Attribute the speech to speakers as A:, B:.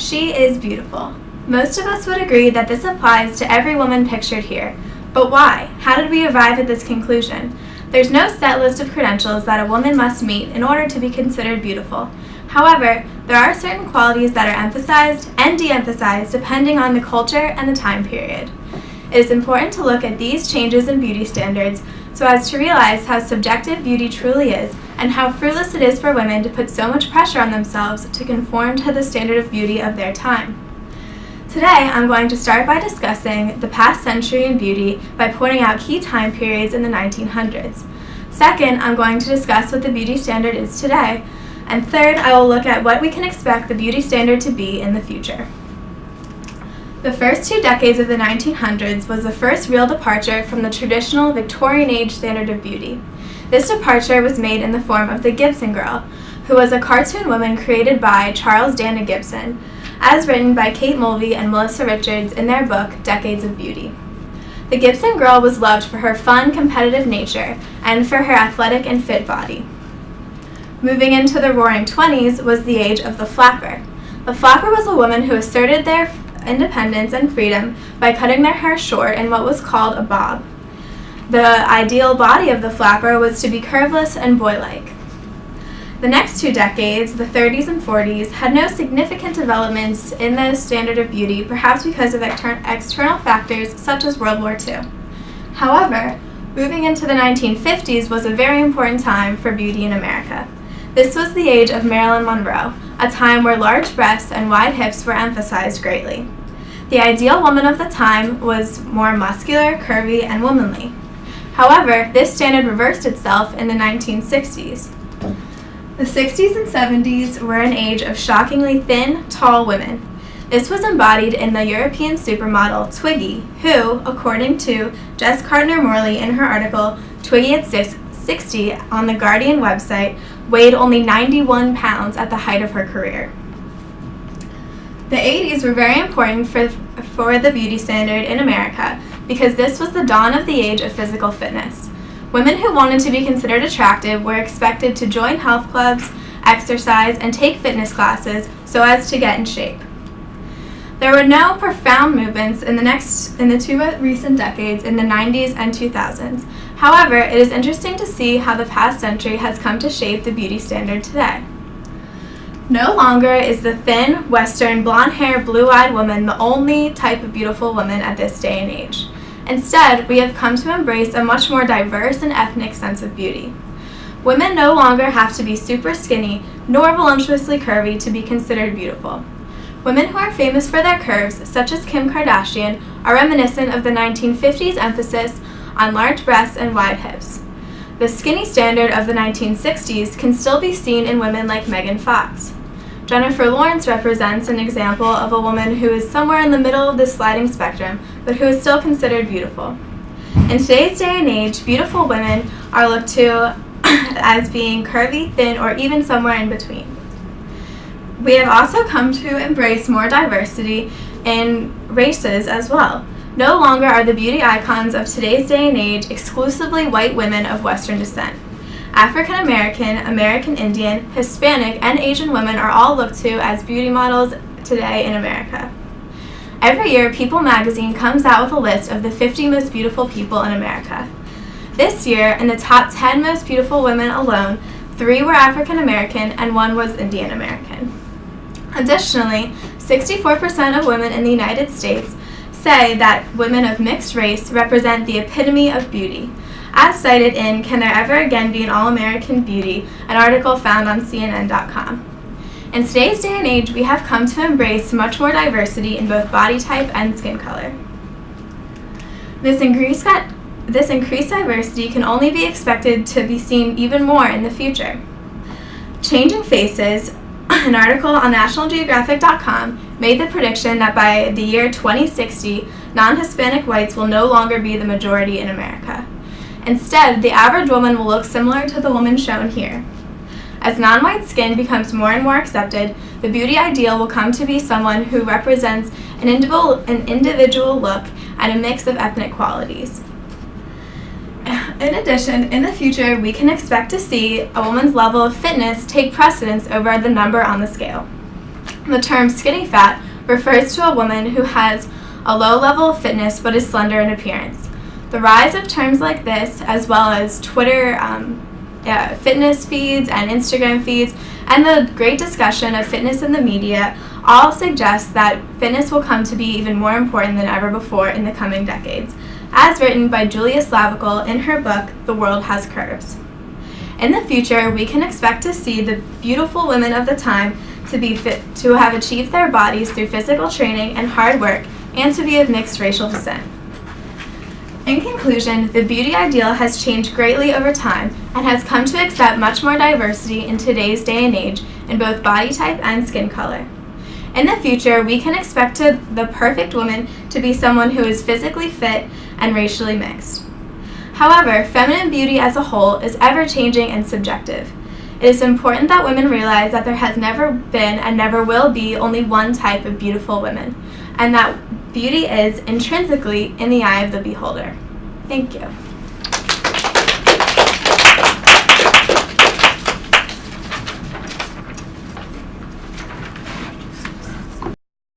A: She is beautiful. Most of us would agree that this applies to every woman pictured here. But why? How did we arrive at this conclusion? There's no set list of credentials that a woman must meet in order to be considered beautiful. However, there are certain qualities that are emphasized and de-emphasized depending on the culture and the time period. It is important to look at these changes in beauty standards so as to realize how subjective beauty truly is and how fruitless it is for women to put so much pressure on themselves to conform to the standard of beauty of their time. Today, I'm going to start by discussing the past century in beauty by pointing out key time periods in the 1900s. Second, I'm going to discuss what the beauty standard is today. And third, I will look at what we can expect the beauty standard to be in the future. The first 2 decades of the 1900s was the first real departure from the traditional Victorian age standard of beauty. This departure was made in the form of the Gibson Girl, who was a cartoon woman created by Charles Dana Gibson, as written by Kate Mulvey and Melissa Richards in their book, Decades of Beauty. The Gibson Girl was loved for her fun, competitive nature and for her athletic and fit body. Moving into the Roaring '20s was the age of the flapper. The flapper was a woman who asserted their independence and freedom by cutting their hair short in what was called a bob. The ideal body of the flapper was to be curveless and boy-like. The next 2 decades, the 30s and 40s, had no significant developments in the standard of beauty, perhaps because of external factors such as World War II. However, moving into the 1950s was a very important time for beauty in America. This was the age of Marilyn Monroe, a time where large breasts and wide hips were emphasized greatly. The ideal woman of the time was more muscular, curvy, and womanly. However, this standard reversed itself in the 1960s. The 60s and 70s were an age of shockingly thin, tall women. This was embodied in the European supermodel Twiggy, who, according to Jess Cartner-Morley in her article Twiggy at 60 on the Guardian website, weighed only 91 pounds at the height of her career. The 80s were very important for the beauty standard in America because this was the dawn of the age of physical fitness. Women who wanted to be considered attractive were expected to join health clubs, exercise, and take fitness classes so as to get in shape. There were no profound movements in the 2 recent decades in the 90s and 2000s. However, it is interesting to see how the past century has come to shape the beauty standard today. No longer is the thin, Western, blonde-haired, blue-eyed woman the only type of beautiful woman at this day and age. Instead, we have come to embrace a much more diverse and ethnic sense of beauty. Women no longer have to be super skinny nor voluptuously curvy to be considered beautiful. Women who are famous for their curves, such as Kim Kardashian, are reminiscent of the 1950s emphasis on large breasts and wide hips. The skinny standard of the 1960s can still be seen in women like Megan Fox. Jennifer Lawrence represents an example of a woman who is somewhere in the middle of this sliding spectrum, but who is still considered beautiful. In today's day and age, beautiful women are looked to as being curvy, thin, or even somewhere in between. We have also come to embrace more diversity in races as well. No longer are the beauty icons of today's day and age exclusively white women of Western descent. African American, American Indian, Hispanic, and Asian women are all looked to as beauty models today in America. Every year, People magazine comes out with a list of the 50 most beautiful people in America. This year, in the top 10 most beautiful women alone, 3 were African American and 1 was Indian American. Additionally, 64% of women in the United States say that women of mixed race represent the epitome of beauty. As cited in Can There Ever Again Be an All-American Beauty, an article found on CNN.com. In today's day and age, we have come to embrace much more diversity in both body type and skin color. This increased diversity can only be expected to be seen even more in the future. Changing Faces, an article on nationalgeographic.com, made the prediction that by the year 2060, non-Hispanic whites will no longer be the majority in America. Instead, the average woman will look similar to the woman shown here. As non-white skin becomes more and more accepted, the beauty ideal will come to be someone who represents an individual look and a mix of ethnic qualities. In addition, in the future, we can expect to see a woman's level of fitness take precedence over the number on the scale. The term skinny fat refers to a woman who has a low level of fitness but is slender in appearance. The rise of terms like this, as well as Twitter fitness feeds and Instagram feeds, and the great discussion of fitness in the media, all suggest that fitness will come to be even more important than ever before in the coming decades, as written by Julia Slavical in her book, The World Has Curves. In the future, we can expect to see the beautiful women of the time to have achieved their bodies through physical training and hard work, and to be of mixed racial descent. In conclusion, the beauty ideal has changed greatly over time and has come to accept much more diversity in today's day and age in both body type and skin color. In the future, we can expect the perfect woman to be someone who is physically fit and racially mixed. However, feminine beauty as a whole is ever-changing and subjective. It is important that women realize that there has never been and never will be only one type of beautiful women, and that beauty is intrinsically in the eye of the beholder. Thank you.